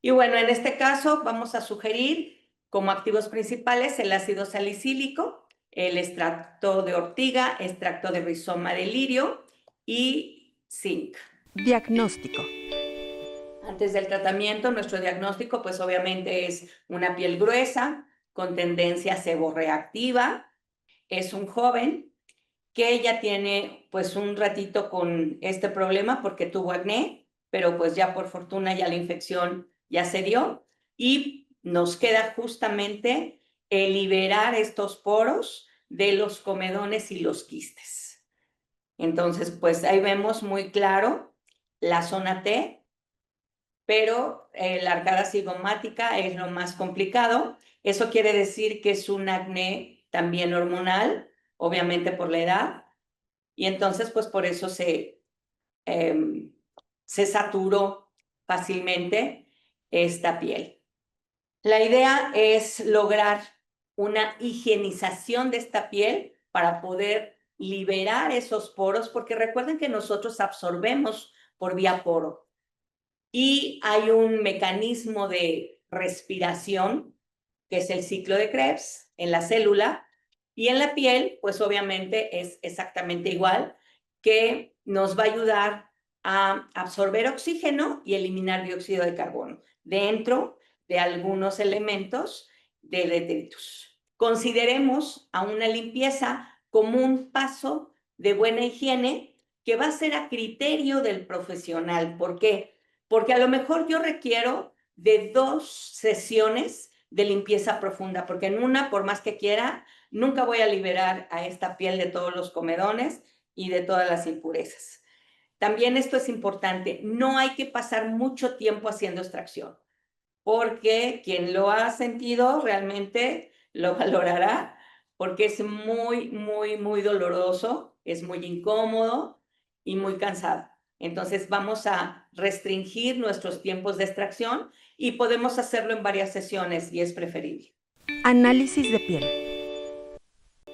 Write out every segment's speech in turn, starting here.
Y bueno, en este caso vamos a sugerir como activos principales el ácido salicílico, el extracto de ortiga, extracto de rizoma de lirio y zinc. Diagnóstico. Antes del tratamiento, nuestro diagnóstico pues obviamente es una piel gruesa con tendencia seborreactiva, es un joven que ya tiene pues un ratito con este problema porque tuvo acné, pero pues ya por fortuna ya la infección ya se dio y nos queda justamente liberar estos poros de los comedones y los quistes. Entonces, pues ahí vemos muy claro la zona T, pero la arcada cigomática es lo más complicado. Eso quiere decir que es un acné también hormonal, obviamente por la edad, y entonces pues por eso se saturó fácilmente esta piel. La idea es lograr una higienización de esta piel para poder liberar esos poros, porque recuerden que nosotros absorbemos por vía poro y hay un mecanismo de respiración que es el ciclo de Krebs en la célula y en la piel, pues obviamente es exactamente igual, que nos va a ayudar a absorber oxígeno y eliminar dióxido de carbono dentro de algunos elementos de detritus. Consideremos a una limpieza como un paso de buena higiene que va a ser a criterio del profesional. ¿Por qué? Porque a lo mejor yo requiero de 2 sesiones de limpieza profunda, porque en una, por más que quiera, nunca voy a liberar a esta piel de todos los comedones y de todas las impurezas. También esto es importante, no hay que pasar mucho tiempo haciendo extracción, porque quien lo ha sentido realmente lo valorará, porque es muy, muy, muy doloroso, es muy incómodo y muy cansado. Entonces vamos a restringir nuestros tiempos de extracción y podemos hacerlo en varias sesiones y es preferible. Análisis de piel.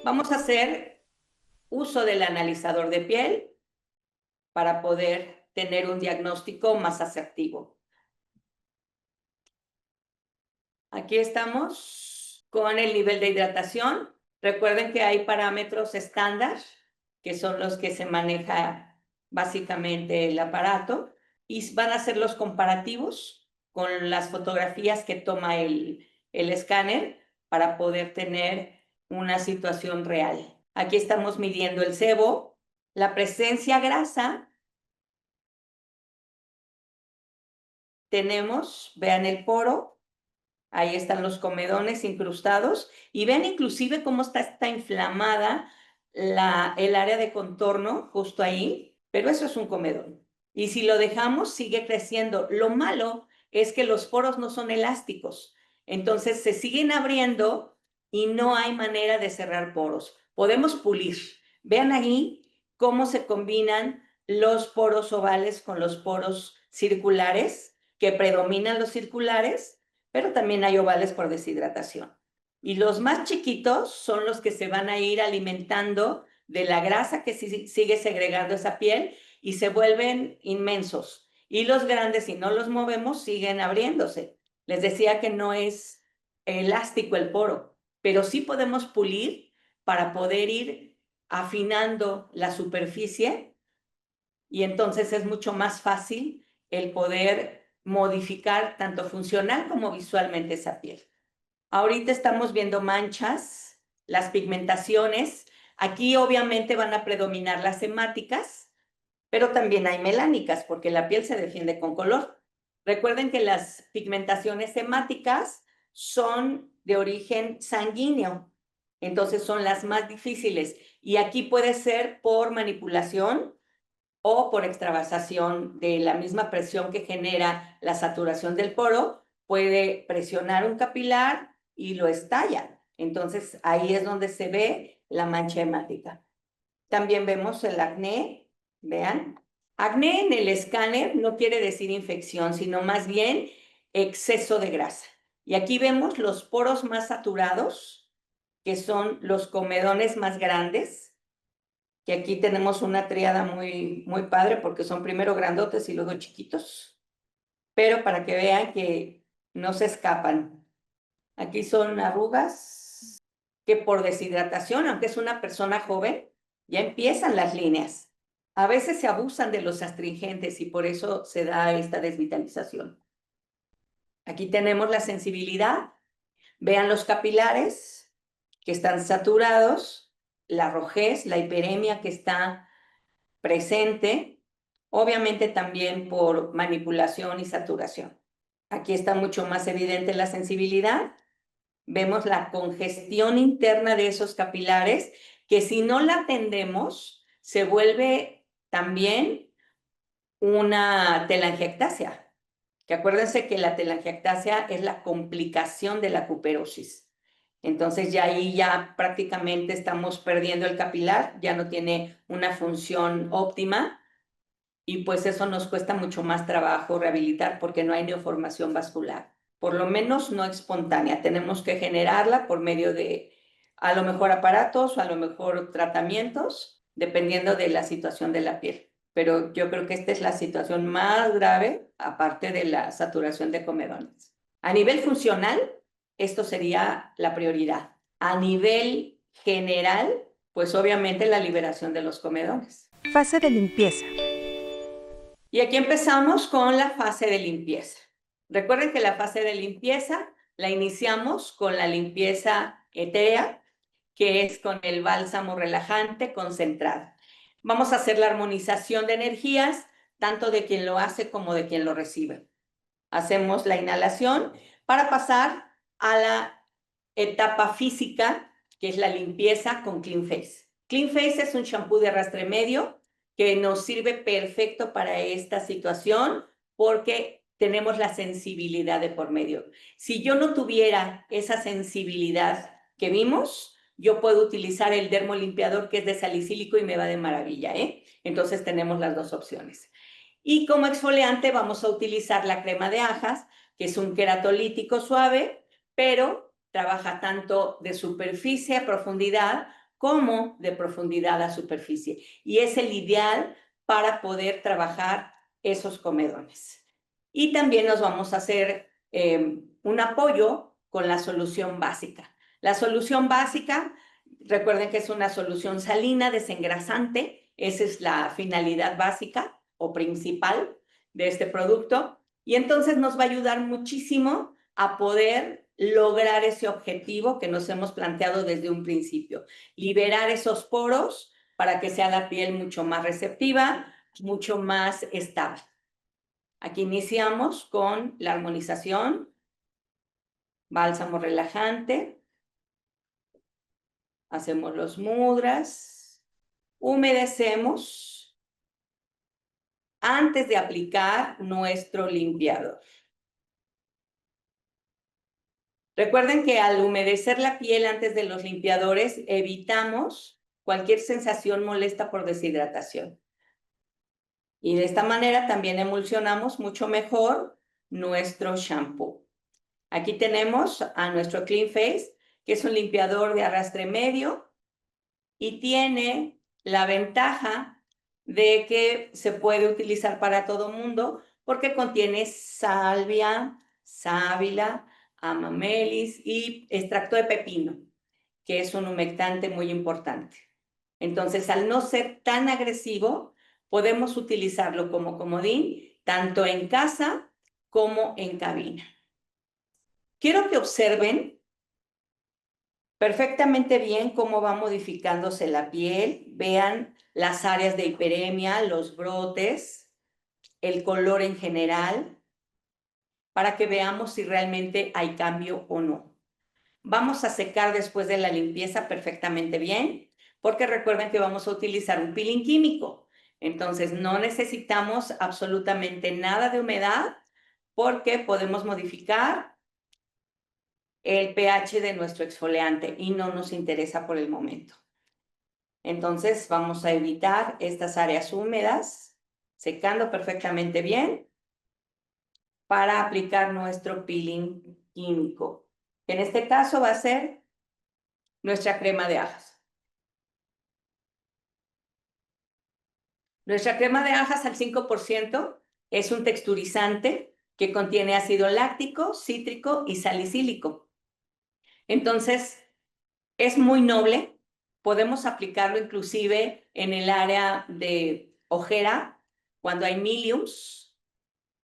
Vamos a hacer uso del analizador de piel para poder tener un diagnóstico más asertivo. Aquí estamos con el nivel de hidratación. Recuerden que hay parámetros estándar, que son los que se maneja básicamente el aparato, y van a ser los comparativos con las fotografías que toma el escáner para poder tener una situación real. Aquí estamos midiendo el sebo, la presencia grasa. Tenemos, vean el poro, ahí están los comedones incrustados y ven inclusive cómo está inflamada el área de contorno justo ahí, pero eso es un comedón. Y si lo dejamos, sigue creciendo. Lo malo es que los poros no son elásticos, entonces se siguen abriendo y no hay manera de cerrar poros. Podemos pulir. Vean ahí cómo se combinan los poros ovales con los poros circulares, que predominan los circulares, pero también hay ovales por deshidratación. Y los más chiquitos son los que se van a ir alimentando de la grasa que sigue segregando esa piel y se vuelven inmensos. Y los grandes, si no los movemos, siguen abriéndose. Les decía que no es elástico el poro, pero sí podemos pulir para poder ir afinando la superficie y entonces es mucho más fácil el poder modificar tanto funcional como visualmente esa piel. Ahorita estamos viendo manchas, las pigmentaciones. Aquí obviamente van a predominar las hemáticas, pero también hay melánicas porque la piel se defiende con color. Recuerden que las pigmentaciones hemáticas son de origen sanguíneo, entonces son las más difíciles. Y aquí puede ser por manipulación o por extravasación de la misma presión que genera la saturación del poro, puede presionar un capilar y lo estalla. Entonces ahí es donde se ve la mancha hemática. También vemos el acné, vean. Acné en el escáner no quiere decir infección, sino más bien exceso de grasa. Y aquí vemos los poros más saturados, que son los comedones más grandes, que aquí tenemos una triada muy, muy padre porque son primero grandotes y luego chiquitos. pero para que vean que no se escapan. Aquí son arrugas que por deshidratación, aunque es una persona joven, ya empiezan las líneas. A veces se abusan de los astringentes y por eso se da esta desvitalización. Aquí tenemos la sensibilidad. Vean los capilares que están saturados, la rojez, la hiperemia que está presente, obviamente también por manipulación y saturación. Aquí está mucho más evidente la sensibilidad. Vemos la congestión interna de esos capilares, que si no la atendemos, se vuelve también una telangiectasia. Que acuérdense que la telangiectasia es la complicación de la cuperosis. Entonces ya ahí ya prácticamente estamos perdiendo el capilar, ya no tiene una función óptima y pues eso nos cuesta mucho más trabajo rehabilitar porque no hay neoformación vascular, por lo menos no espontánea. Tenemos que generarla por medio de a lo mejor aparatos o a lo mejor tratamientos, dependiendo de la situación de la piel. Pero yo creo que esta es la situación más grave, aparte de la saturación de comedones. A nivel funcional, esto sería la prioridad. A nivel general, pues obviamente la liberación de los comedones. Fase de limpieza. Y aquí empezamos con la fase de limpieza. Recuerden que la fase de limpieza la iniciamos con la limpieza etérea, que es con el bálsamo relajante concentrado. Vamos a hacer la armonización de energías, tanto de quien lo hace como de quien lo recibe. Hacemos la inhalación para pasar a la etapa física, que es la limpieza con Clean Face. Clean Face es un shampoo de arrastre medio que nos sirve perfecto para esta situación porque tenemos la sensibilidad de por medio. Si yo no tuviera esa sensibilidad que vimos, yo puedo utilizar el dermolimpiador que es de salicílico y me va de maravilla, ¿eh? Entonces tenemos las dos opciones. Y como exfoliante vamos a utilizar la crema de ajas, que es un queratolítico suave, pero trabaja tanto de superficie a profundidad como de profundidad a superficie. Y es el ideal para poder trabajar esos comedones. Y también nos vamos a hacer un apoyo con la solución básica. La solución básica, recuerden que es una solución salina, desengrasante, esa es la finalidad básica o principal de este producto. Y entonces nos va a ayudar muchísimo a poder lograr ese objetivo que nos hemos planteado desde un principio. Liberar esos poros para que sea la piel mucho más receptiva, mucho más estable. Aquí iniciamos con la armonización, bálsamo relajante, hacemos los mudras, humedecemos antes de aplicar nuestro limpiador. Recuerden que al humedecer la piel antes de los limpiadores, evitamos cualquier sensación molesta por deshidratación. Y de esta manera también emulsionamos mucho mejor nuestro shampoo. Aquí tenemos a nuestro Clean Face, que es un limpiador de arrastre medio y tiene la ventaja de que se puede utilizar para todo mundo porque contiene salvia, sábila, amamelis y extracto de pepino, que es un humectante muy importante. Entonces, al no ser tan agresivo, podemos utilizarlo como comodín, tanto en casa como en cabina. Quiero que observen perfectamente bien cómo va modificándose la piel. Vean las áreas de hiperemia, los brotes, el color en general, para que veamos si realmente hay cambio o no. Vamos a secar después de la limpieza perfectamente bien, porque recuerden que vamos a utilizar un peeling químico. Entonces no necesitamos absolutamente nada de humedad porque podemos modificar el pH de nuestro exfoliante y no nos interesa por el momento. Entonces vamos a evitar estas áreas húmedas, secando perfectamente bien para aplicar nuestro peeling químico. En este caso va a ser nuestra crema de ajas. Nuestra crema de ajas al 5% es un texturizante que contiene ácido láctico, cítrico y salicílico. Entonces, es muy noble. Podemos aplicarlo inclusive en el área de ojera, cuando hay miliums,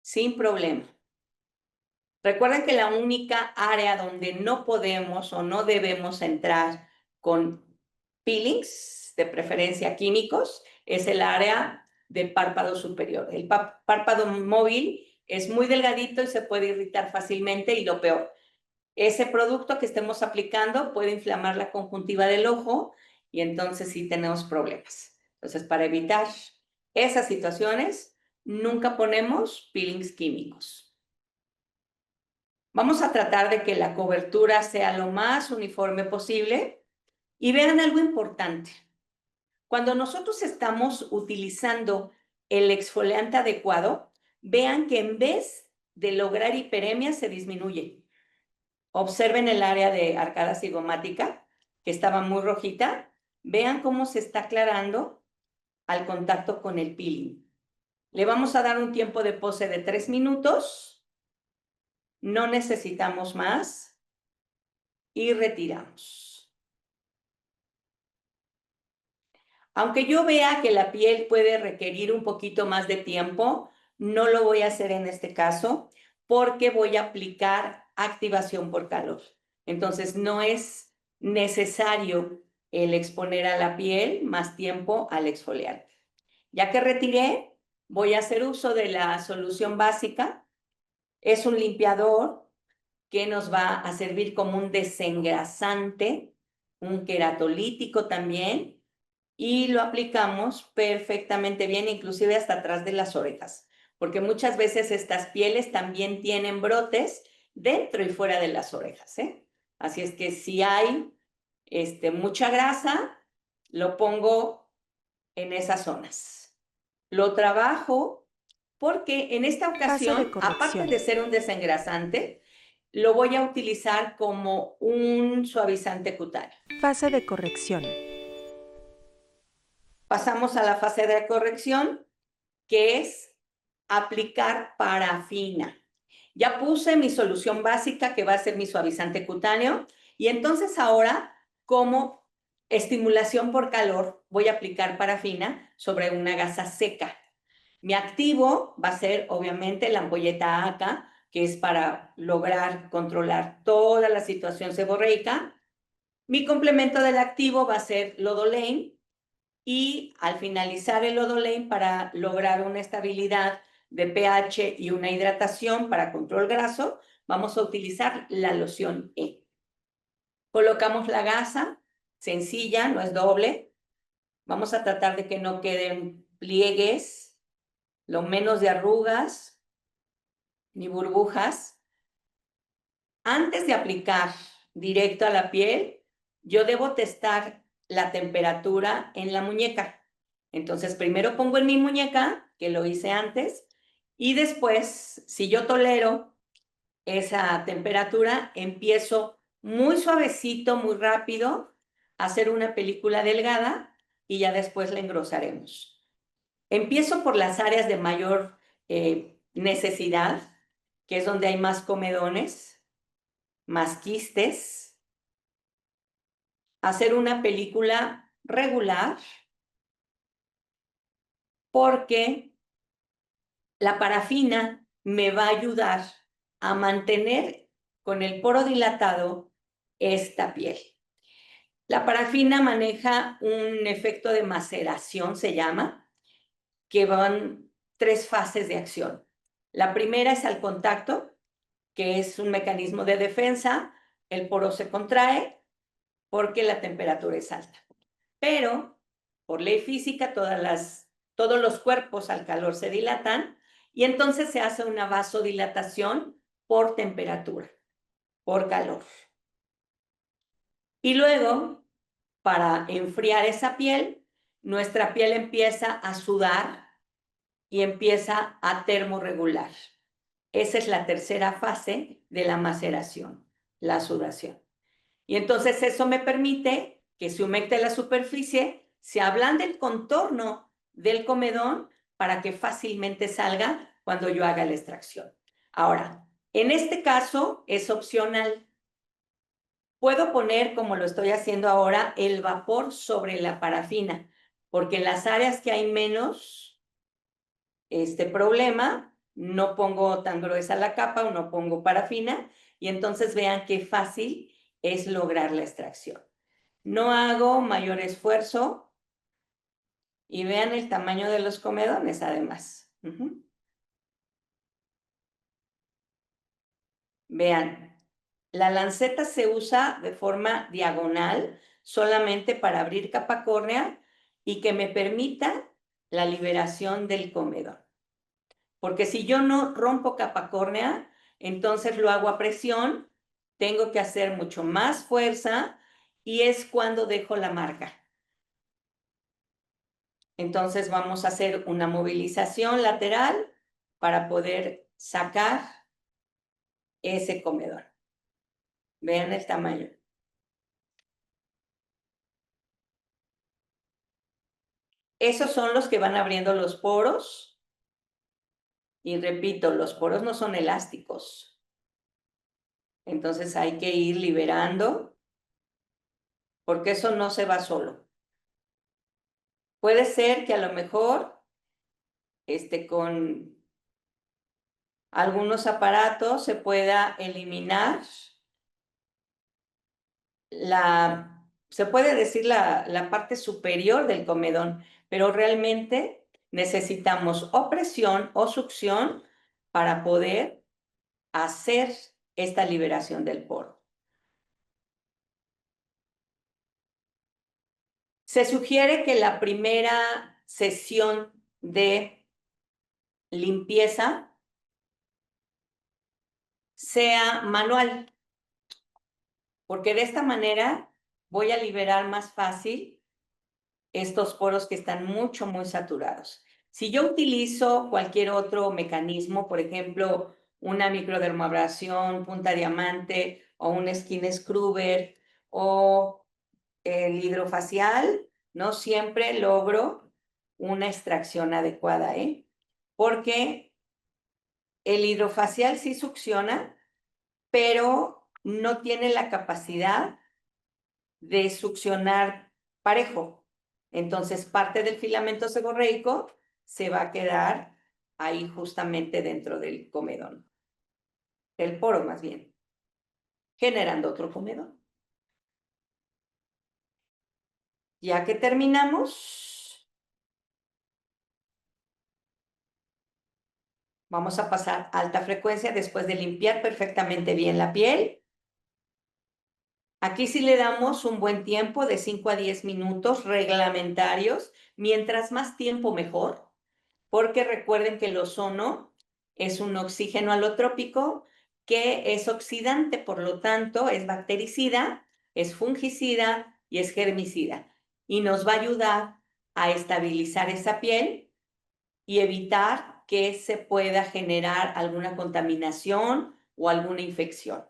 sin problema. Recuerden que la única área donde no podemos o no debemos entrar con peelings, de preferencia químicos, es el área del párpado superior. El párpado móvil es muy delgadito y se puede irritar fácilmente, y lo peor, ese producto que estemos aplicando puede inflamar la conjuntiva del ojo y entonces sí tenemos problemas. Entonces, para evitar esas situaciones, nunca ponemos peelings químicos. Vamos a tratar de que la cobertura sea lo más uniforme posible. Y vean algo importante. Cuando nosotros estamos utilizando el exfoliante adecuado, vean que en vez de lograr hiperemia se disminuye. Observen el área de arcada cigomática, que estaba muy rojita. Vean cómo se está aclarando al contacto con el peeling. Le vamos a dar un tiempo de pose de 3 minutos. No necesitamos más. Y retiramos. Aunque yo vea que la piel puede requerir un poquito más de tiempo, no lo voy a hacer en este caso porque voy a aplicar activación por calor. Entonces no es necesario el exponer a la piel más tiempo al exfoliante. Ya que retiré, voy a hacer uso de la solución básica. Es un limpiador que nos va a servir como un desengrasante, un queratolítico también, y lo aplicamos perfectamente bien, inclusive hasta atrás de las orejas, porque muchas veces estas pieles también tienen brotes dentro y fuera de las orejas, ¿eh? Así es que si hay mucha grasa, lo pongo en esas zonas. Lo trabajo porque en esta Fase de ocasión, aparte corrección. de ser un desengrasante, lo voy a utilizar como un suavizante cutáneo. Fase de corrección. Pasamos a la fase de corrección, que es aplicar parafina. Ya puse mi solución básica, que va a ser mi suavizante cutáneo, y entonces ahora, como estimulación por calor, voy a aplicar parafina sobre una gasa seca. Mi activo va a ser, obviamente, la ampolleta ACA, que es para lograr controlar toda la situación seborreica. Mi complemento del activo va a ser Lodolein, y al finalizar el Lodolein, para lograr una estabilidad de pH y una hidratación para control graso, vamos a utilizar la loción E. Colocamos la gasa, sencilla, no es doble. Vamos a tratar de que no queden pliegues, lo menos de arrugas ni burbujas. Antes de aplicar directo a la piel, yo debo testar la temperatura en la muñeca. Entonces, primero pongo en mi muñeca, que lo hice antes, y después, si yo tolero esa temperatura, empiezo muy suavecito, muy rápido, a hacer una película delgada y ya después la engrosaremos. Empiezo por las áreas de mayor necesidad, que es donde hay más comedones, más quistes, hacer una película regular, porque la parafina me va a ayudar a mantener con el poro dilatado esta piel. La parafina maneja un efecto de maceración, se llama, que van 3 fases de acción. La primera es al contacto, que es un mecanismo de defensa. El poro se contrae porque la temperatura es alta. Pero, por ley física, todos los cuerpos al calor se dilatan, y entonces se hace una vasodilatación por temperatura, por calor. Y luego, para enfriar esa piel, nuestra piel empieza a sudar y empieza a termorregular. Esa es la tercera fase de la maceración, la sudación. Y entonces eso me permite que se humecte la superficie, se ablande el contorno del comedón para que fácilmente salga cuando yo haga la extracción. Ahora, en este caso es opcional. Puedo poner, como lo estoy haciendo ahora, el vapor sobre la parafina, porque en las áreas que hay menos problema, no pongo tan gruesa la capa o no pongo parafina, y entonces vean qué fácil es lograr la extracción. No hago mayor esfuerzo y vean el tamaño de los comedones además. Vean, la lanceta se usa de forma diagonal solamente para abrir capa córnea y que me permita la liberación del comedón. Porque si yo no rompo capa córnea, entonces lo hago a presión, tengo que hacer mucho más fuerza y es cuando dejo la marca. Entonces vamos a hacer una movilización lateral para poder sacar ese comedón. Vean el tamaño. Esos son los que van abriendo los poros. Y repito, los poros no son elásticos. Entonces hay que ir liberando, porque eso no se va solo. Puede ser que a lo mejor con algunos aparatos se pueda eliminar se puede decir la parte superior del comedón, pero realmente necesitamos o presión o succión para poder hacer esta liberación del poro. Se sugiere que la primera sesión de limpieza sea manual, porque de esta manera voy a liberar más fácil estos poros que están muy saturados. Si yo utilizo cualquier otro mecanismo, por ejemplo, una microdermabrasión, punta diamante o un skin scrubber o el hidrofacial, no siempre logro una extracción adecuada, porque el hidrofacial sí succiona, pero no tiene la capacidad de succionar parejo. Entonces, parte del filamento seborreico se va a quedar ahí justamente dentro del comedón, del poro más bien, generando otro comedón. Ya que terminamos, vamos a pasar a alta frecuencia después de limpiar perfectamente bien la piel. Aquí sí le damos un buen tiempo de 5 a 10 minutos reglamentarios. Mientras más tiempo, mejor, porque recuerden que el ozono es un oxígeno alotrópico que es oxidante, por lo tanto, es bactericida, es fungicida y es germicida. Y nos va a ayudar a estabilizar esa piel y evitar que se pueda generar alguna contaminación o alguna infección.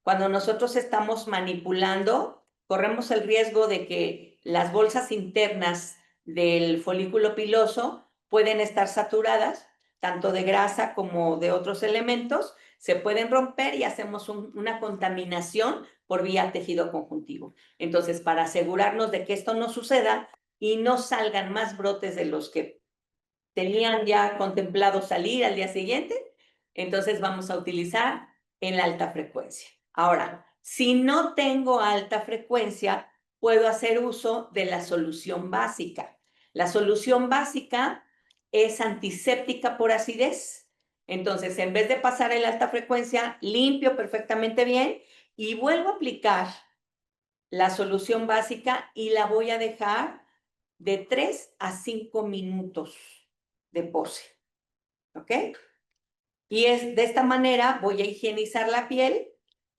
Cuando nosotros estamos manipulando, corremos el riesgo de que las bolsas internas del folículo piloso pueden estar saturadas, tanto de grasa como de otros elementos, se pueden romper y hacemos una contaminación por vía tejido conjuntivo. Entonces, para asegurarnos de que esto no suceda y no salgan más brotes de los que tenían ya contemplado salir al día siguiente, entonces vamos a utilizar en la alta frecuencia. Ahora, si no tengo alta frecuencia, puedo hacer uso de la solución básica. La solución básica es antiséptica por acidez. Entonces, en vez de pasar en la alta frecuencia, limpio perfectamente bien y vuelvo a aplicar la solución básica y la voy a dejar de 3 a 5 minutos de pose. ¿Ok? Y de esta manera voy a higienizar la piel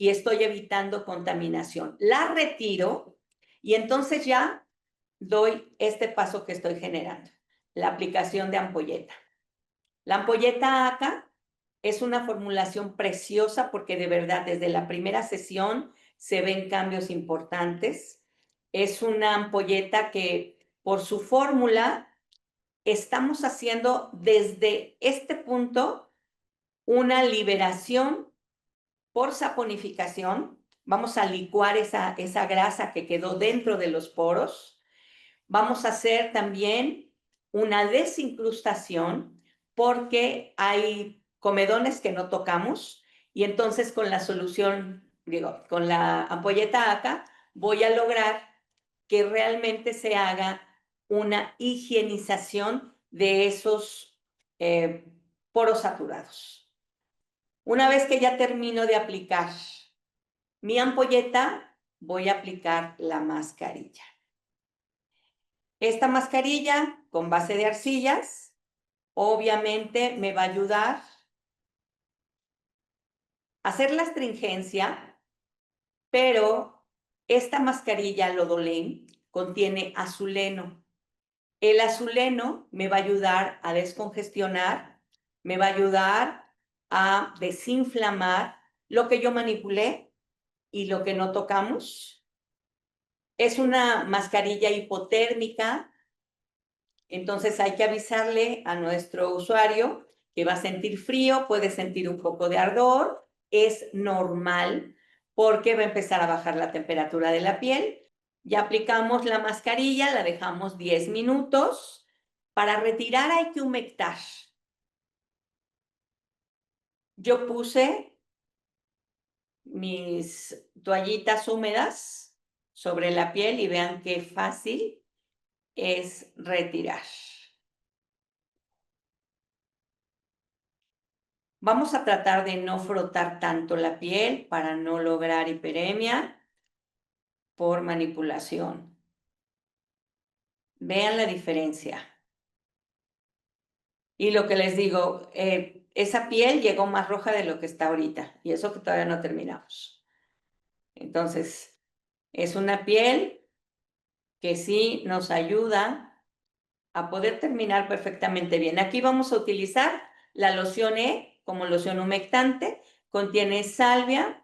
y estoy evitando contaminación. La retiro y entonces ya doy este paso que estoy generando, la aplicación de ampolleta. La ampolleta ACA es una formulación preciosa porque de verdad desde la primera sesión se ven cambios importantes. Es una ampolleta que por su fórmula estamos haciendo desde este punto una liberación por saponificación. Vamos a licuar esa grasa que quedó dentro de los poros. Vamos a hacer también una desincrustación porque hay comedones que no tocamos y entonces con la solución, digo, con la ampolleta ACA, voy a lograr que realmente se haga una higienización de esos poros saturados. Una vez que ya termino de aplicar mi ampolleta, voy a aplicar la mascarilla. Esta mascarilla con base de arcillas, obviamente me va a ayudar a hacer la astringencia, pero esta mascarilla Lodolane contiene azuleno. El azuleno me va a ayudar a descongestionar, me va a ayudar a desinflamar lo que yo manipulé y lo que no tocamos. Es una mascarilla hipotérmica. Entonces hay que avisarle a nuestro usuario que va a sentir frío, puede sentir un poco de ardor, es normal porque va a empezar a bajar la temperatura de la piel. Ya aplicamos la mascarilla, la dejamos 10 minutos. Para retirar hay que humectar. Yo puse mis toallitas húmedas sobre la piel y vean qué fácil es retirar. Vamos a tratar de no frotar tanto la piel para no lograr hiperemia por manipulación. Vean la diferencia. Y lo que les digo, esa piel llegó más roja de lo que está ahorita, y eso que todavía no terminamos. Entonces, es una piel que sí nos ayuda a poder terminar perfectamente bien. Aquí vamos a utilizar la loción E como loción humectante, contiene salvia,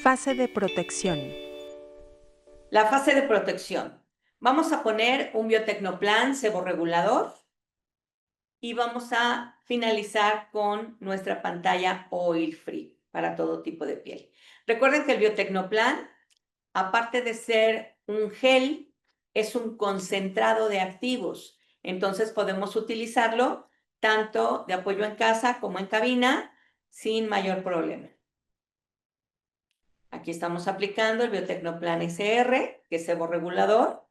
Fase de protección. la fase de protección. Vamos a poner un biotecnoplan seborregulador y vamos a finalizar con nuestra pantalla oil free para todo tipo de piel. Recuerden que el biotecnoplan, aparte de ser un gel, es un concentrado de activos. Entonces podemos utilizarlo tanto de apoyo en casa como en cabina sin mayor problema. Aquí estamos aplicando el Biotecnoplan SR, que es seborregulador.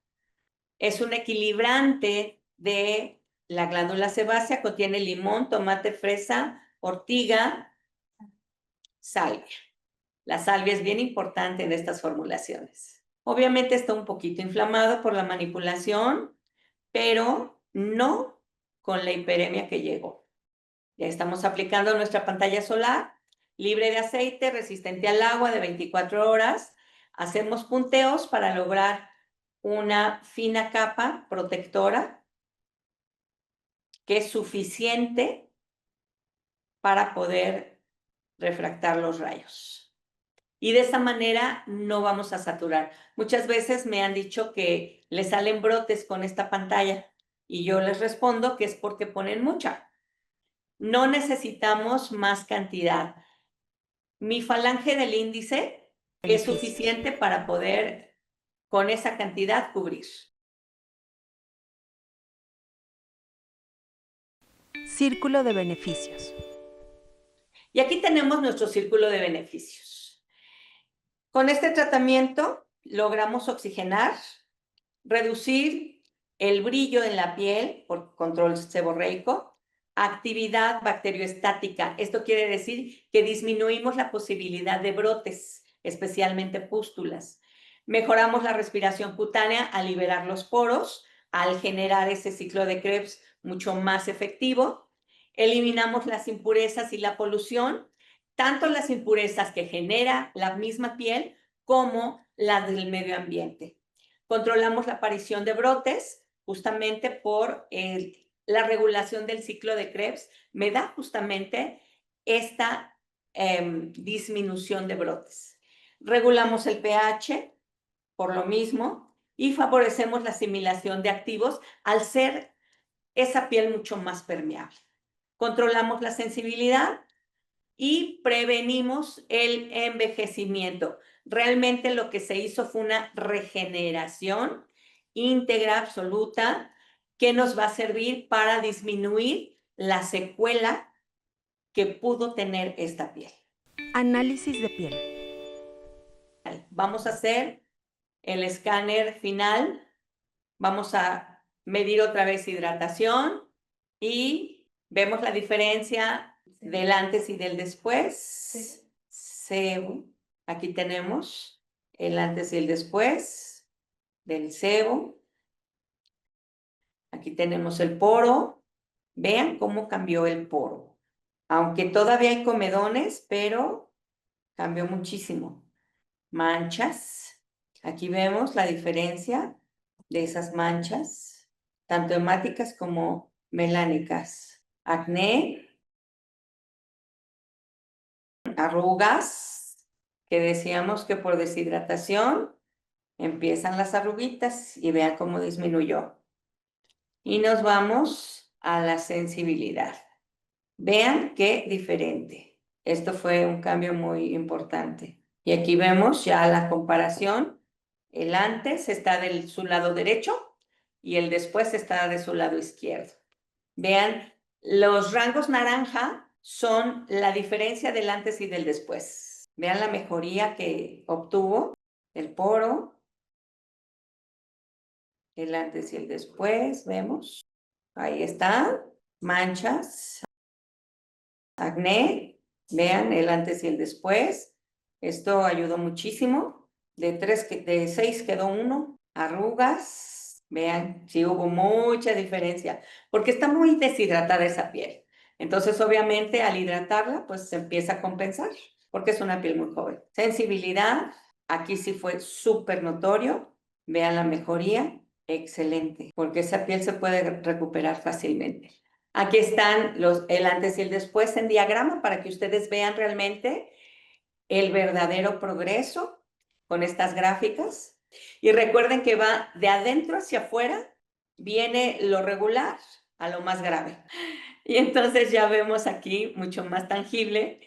Es un equilibrante de la glándula sebácea, contiene limón, tomate, fresa, ortiga, salvia. La salvia es bien importante en estas formulaciones. Obviamente está un poquito inflamado por la manipulación, pero no con la hiperemia que llegó. Ya estamos aplicando nuestra pantalla solar, libre de aceite, resistente al agua de 24 horas. Hacemos punteos para lograr una fina capa protectora que es suficiente para poder refractar los rayos. Y de esa manera no vamos a saturar. Muchas veces me han dicho que les salen brotes con esta pantalla y yo les respondo que es porque ponen mucha. No necesitamos más cantidad. Mi falange del índice es suficiente para poder con esa cantidad cubrir. Círculo de beneficios. Y aquí tenemos nuestro círculo de beneficios. Con este tratamiento logramos oxigenar, reducir el brillo en la piel por control seborreico, actividad bacterioestática. Esto quiere decir que disminuimos la posibilidad de brotes, especialmente pústulas. Mejoramos la respiración cutánea al liberar los poros, al generar ese ciclo de Krebs mucho más efectivo. Eliminamos las impurezas y la polución, tanto las impurezas que genera la misma piel como las del medio ambiente. Controlamos la aparición de brotes justamente por la regulación del ciclo de Krebs. Me da justamente esta disminución de brotes. Regulamos el pH por lo mismo y favorecemos la asimilación de activos al ser esa piel mucho más permeable. Controlamos la sensibilidad y prevenimos el envejecimiento. Realmente lo que se hizo fue una regeneración íntegra, absoluta, que nos va a servir para disminuir la secuela que pudo tener esta piel. Análisis de piel. Vamos a hacer el escáner final. Vamos a medir otra vez hidratación y vemos la diferencia del antes y del después. Sebo. Aquí tenemos el antes y el después del sebo. Aquí tenemos el poro. Vean cómo cambió el poro. Aunque todavía hay comedones, pero cambió muchísimo. Manchas. Aquí vemos la diferencia de esas manchas, tanto hemáticas como melánicas. Acné, arrugas, que decíamos que por deshidratación empiezan las arruguitas y vean cómo disminuyó. Y nos vamos a la sensibilidad. Vean qué diferente. Esto fue un cambio muy importante. Y aquí vemos ya la comparación. El antes está de su lado derecho y el después está de su lado izquierdo. Vean, los rangos naranja son la diferencia del antes y del después. Vean la mejoría que obtuvo el poro, el antes y el después, vemos. Ahí está, manchas, acné, vean el antes y el después. Esto ayudó muchísimo. De 6 quedó 1. Arrugas, vean, sí hubo mucha diferencia, porque está muy deshidratada esa piel. Entonces, obviamente, al hidratarla, pues se empieza a compensar, porque es una piel muy joven. Sensibilidad, aquí sí fue súper notorio. Vean la mejoría, excelente, porque esa piel se puede recuperar fácilmente. Aquí están el antes y el después en diagrama para que ustedes vean realmente el verdadero progreso con estas gráficas. Y recuerden que va de adentro hacia afuera, viene lo regular a lo más grave. Y entonces ya vemos aquí mucho más tangible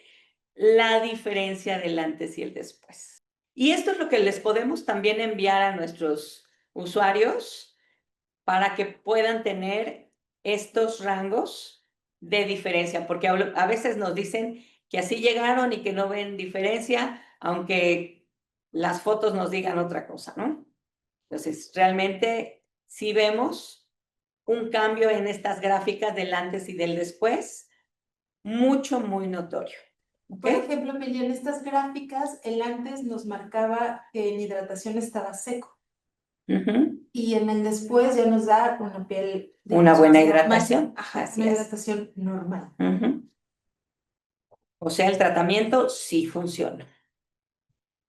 la diferencia del antes y el después. Y esto es lo que les podemos también enviar a nuestros usuarios para que puedan tener estos rangos de diferencia, porque a veces nos dicen que así llegaron y que no ven diferencia, aunque las fotos nos digan otra cosa, ¿no? Entonces, realmente sí vemos un cambio en estas gráficas del antes y del después, mucho, muy notorio. Por ejemplo, Meli, en estas gráficas, el antes nos marcaba que en hidratación estaba seco. Y en el después ya nos da una piel de una buena hidratación. Ajá, una hidratación normal. O sea, el tratamiento sí funciona.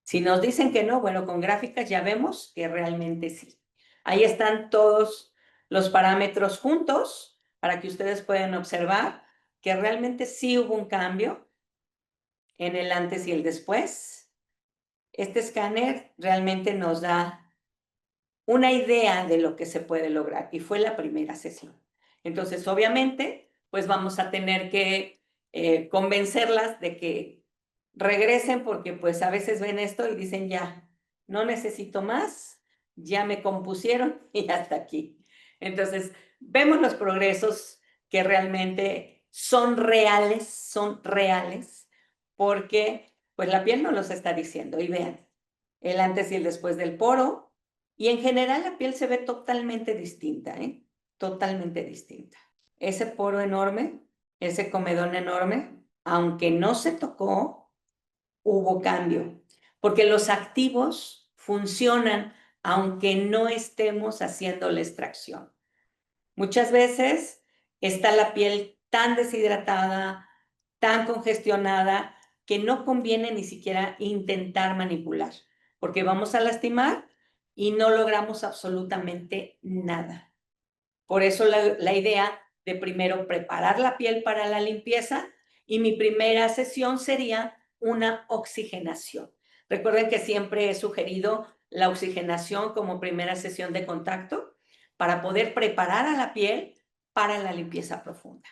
Si nos dicen que no, bueno, con gráficas ya vemos que realmente sí. Ahí están todos los parámetros juntos para que ustedes puedan observar que realmente sí hubo un cambio en el antes y el después. Este escáner realmente nos da una idea de lo que se puede lograr y fue la primera sesión. Entonces, obviamente, pues vamos a tener que convencerlas de que regresen porque pues a veces ven esto y dicen ya, no necesito más, ya me compusieron y hasta aquí. Entonces, vemos los progresos que realmente son reales, porque pues la piel nos los está diciendo. Y vean, el antes y el después del poro, y en general la piel se ve totalmente distinta, ¿eh? Totalmente distinta. Ese poro enorme, ese comedón enorme, aunque no se tocó, hubo cambio, porque los activos funcionan aunque no estemos haciendo la extracción. Muchas veces está la piel tan deshidratada, tan congestionada, que no conviene ni siquiera intentar manipular, porque vamos a lastimar y no logramos absolutamente nada. Por eso la idea de primero preparar la piel para la limpieza Y mi primera sesión sería una oxigenación. Recuerden que siempre he sugerido la oxigenación como primera sesión de contacto para poder preparar a la piel para la limpieza profunda.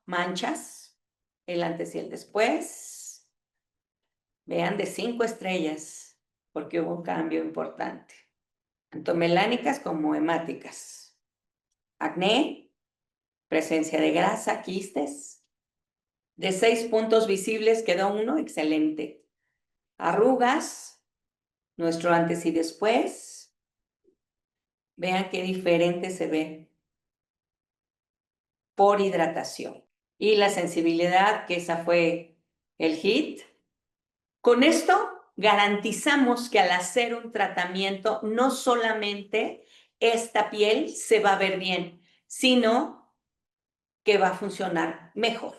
Manchas, el antes y el después. Vean, de 5 estrellas, porque hubo un cambio importante. Tanto melánicas como hemáticas. Acné, presencia de grasa, quistes. De 6 puntos visibles quedó 1, excelente. Arrugas, nuestro antes y después. Vean qué diferente se ve por hidratación. Y la sensibilidad, que esa fue el hit. Con esto garantizamos que al hacer un tratamiento, no solamente esta piel se va a ver bien, sino que va a funcionar mejor,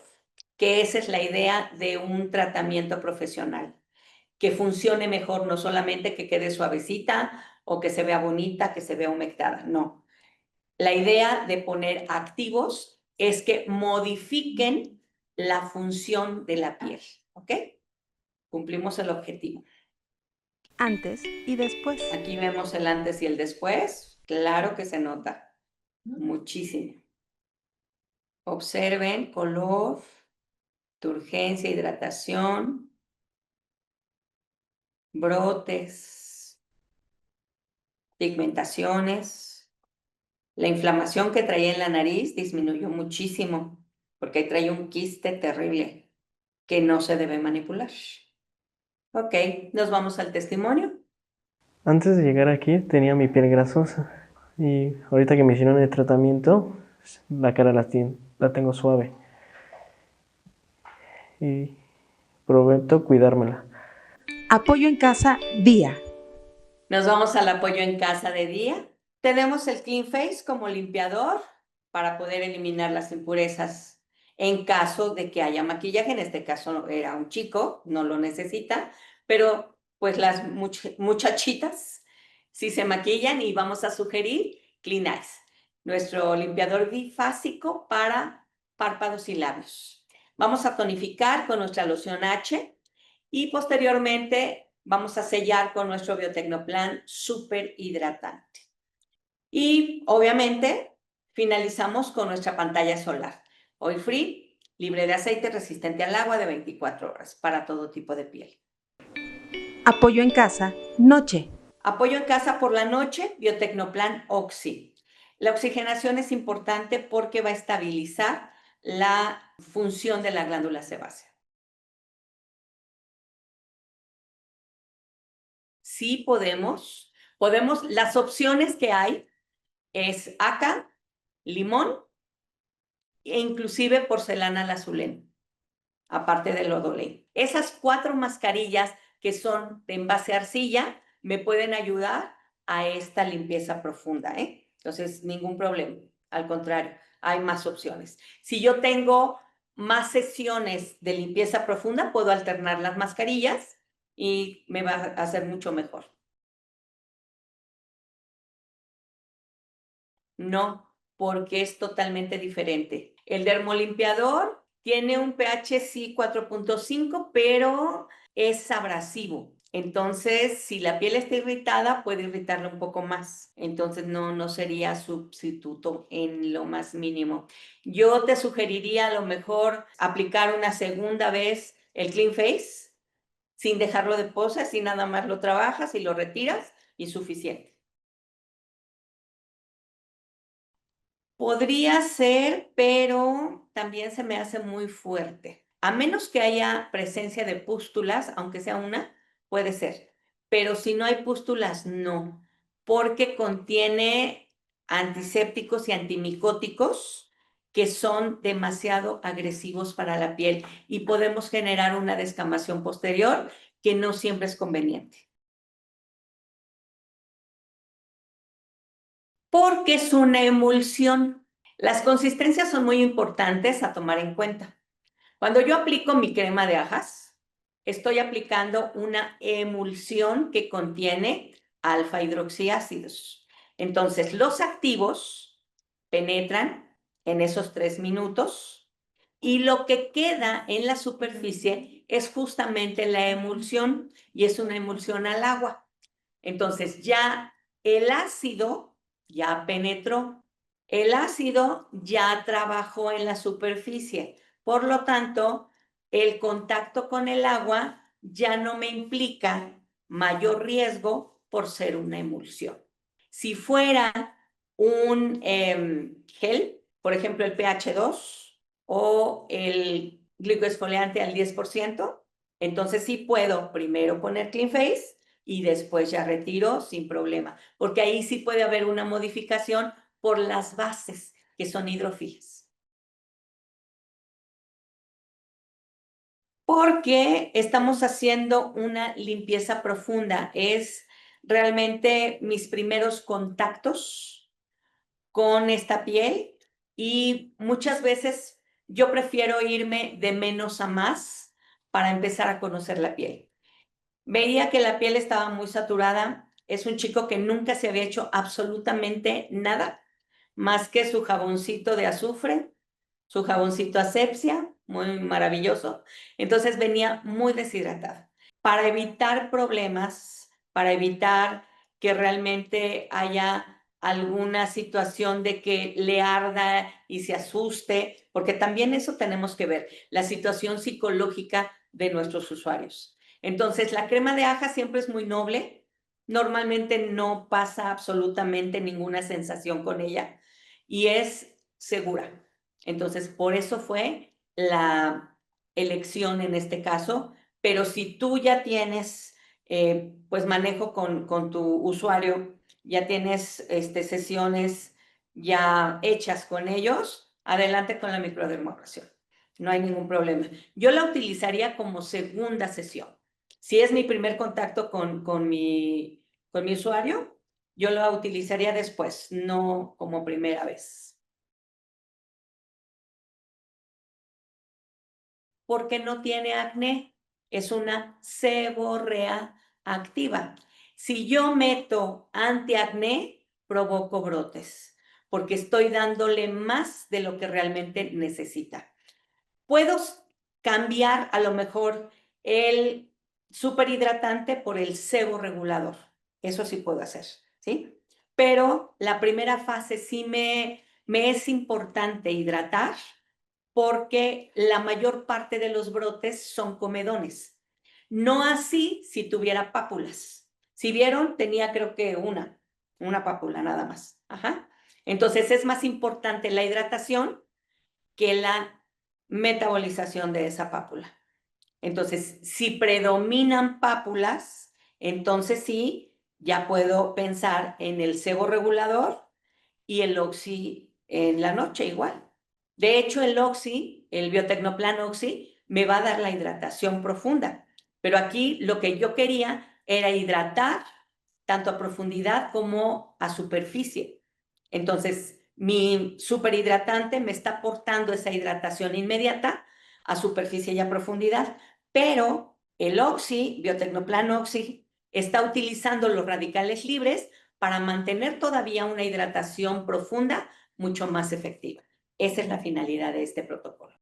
que esa es la idea de un tratamiento profesional, que funcione mejor, no solamente que quede suavecita o que se vea bonita, que se vea humectada, no. La idea de poner activos es que modifiquen la función de la piel, ¿ok? Cumplimos el objetivo. Antes y después. Aquí vemos el antes y el después. Claro que se nota muchísimo. Observen color, turgencia, hidratación, brotes, pigmentaciones. La inflamación que traía en la nariz disminuyó muchísimo porque ahí traía un quiste terrible que no se debe manipular. Ok, nos vamos al testimonio. Antes de llegar aquí tenía mi piel grasosa y ahorita que me hicieron el tratamiento, la cara la tengo suave y prometo cuidármela. Apoyo en casa día. Nos vamos al apoyo en casa de día. Tenemos el Clean Face como limpiador para poder eliminar las impurezas en caso de que haya maquillaje. En este caso era un chico, no lo necesita, pero pues las muchachitas sí se maquillan y vamos a sugerir Clean Eyes, nuestro limpiador bifásico para párpados y labios. Vamos a tonificar con nuestra loción H y posteriormente vamos a sellar con nuestro Biotecnoplan súper hidratante. Y obviamente finalizamos con nuestra pantalla solar. Oil free, libre de aceite, resistente al agua, de 24 horas para todo tipo de piel. Apoyo en casa noche. Apoyo en casa por la noche, Biotecnoplan Oxy. La oxigenación es importante porque va a estabilizar la función de la glándula sebácea. Sí podemos, las opciones que hay es aca, limón e inclusive porcelana al azulén, aparte del odolé. Esas 4 mascarillas que son de envase arcilla me pueden ayudar a esta limpieza profunda, ¿eh? Entonces, ningún problema. Al contrario, hay más opciones. Si yo tengo más sesiones de limpieza profunda, puedo alternar las mascarillas y me va a hacer mucho mejor. No, porque es totalmente diferente. El dermolimpiador tiene un pH sí 4.5, pero es abrasivo. Entonces, si la piel está irritada, puede irritarla un poco más. Entonces, no sería sustituto en lo más mínimo. Yo te sugeriría a lo mejor aplicar una segunda vez el Clean Face, sin dejarlo de pose, así nada más lo trabajas y lo retiras y suficiente. Podría ser, pero también se me hace muy fuerte. A menos que haya presencia de pústulas, aunque sea una, puede ser. Pero si no hay pústulas, no, porque contiene antisépticos y antimicóticos que son demasiado agresivos para la piel y podemos generar una descamación posterior que no siempre es conveniente. Porque es una emulsión. Las consistencias son muy importantes a tomar en cuenta. Cuando yo aplico mi crema de ajas, estoy aplicando una emulsión que contiene alfa hidroxiácidos. Entonces, los activos penetran en esos 3 minutos Y lo que queda en la superficie es justamente la emulsión, y es una emulsión al agua. Entonces ya el ácido ya penetró, el ácido ya trabajó en la superficie. Por lo tanto, el contacto con el agua ya no me implica mayor riesgo por ser una emulsión. Si fuera un gel, por ejemplo, el pH 2 o el glicoesfoliante al 10%, entonces sí puedo primero poner Clean Face y después ya retiro sin problema, porque ahí sí puede haber una modificación por las bases que son hidrófilas. Porque estamos haciendo una limpieza profunda. Es realmente mis primeros contactos con esta piel y muchas veces yo prefiero irme de menos a más para empezar a conocer la piel. Veía que la piel estaba muy saturada. Es un chico que nunca se había hecho absolutamente nada más que su jaboncito de azufre, su jaboncito asepsia, muy maravilloso. Entonces venía muy deshidratado. Para evitar problemas, para evitar que realmente haya alguna situación de que le arda y se asuste, porque también eso tenemos que ver, la situación psicológica de nuestros usuarios. Entonces, la crema de aja siempre es muy noble, normalmente no pasa absolutamente ninguna sensación con ella y es segura. Entonces, por eso fue la elección en este caso, pero si tú ya tienes pues manejo con tu usuario, ya tienes sesiones ya hechas con ellos, adelante con la microdermoabrasión. No hay ningún problema. Yo la utilizaría como segunda sesión. Si es mi primer contacto con mi usuario, yo la utilizaría después, no como primera vez. Porque no tiene acné, es una seborrea activa. Si yo meto antiacné, provoco brotes, porque estoy dándole más de lo que realmente necesita. Puedo cambiar a lo mejor el superhidratante por el seborregulador. Eso sí puedo hacer, ¿sí? Pero la primera fase sí me es importante hidratar porque la mayor parte de los brotes son comedones. No así si tuviera pápulas. Si vieron, tenía creo que una pápula nada más. Ajá. Entonces es más importante la hidratación que la metabolización de esa pápula. Entonces, si predominan pápulas, entonces sí, ya puedo pensar en el seborregulador y el oxi en la noche igual. De hecho, el oxi, el Biotecnoplan Oxi, me va a dar la hidratación profunda. Pero aquí lo que yo quería era hidratar tanto a profundidad como a superficie. Entonces, mi superhidratante me está aportando esa hidratación inmediata a superficie y a profundidad, pero el Oxi, Biotecnoplan Oxi, está utilizando los radicales libres para mantener todavía una hidratación profunda mucho más efectiva. Esa es la finalidad de este protocolo.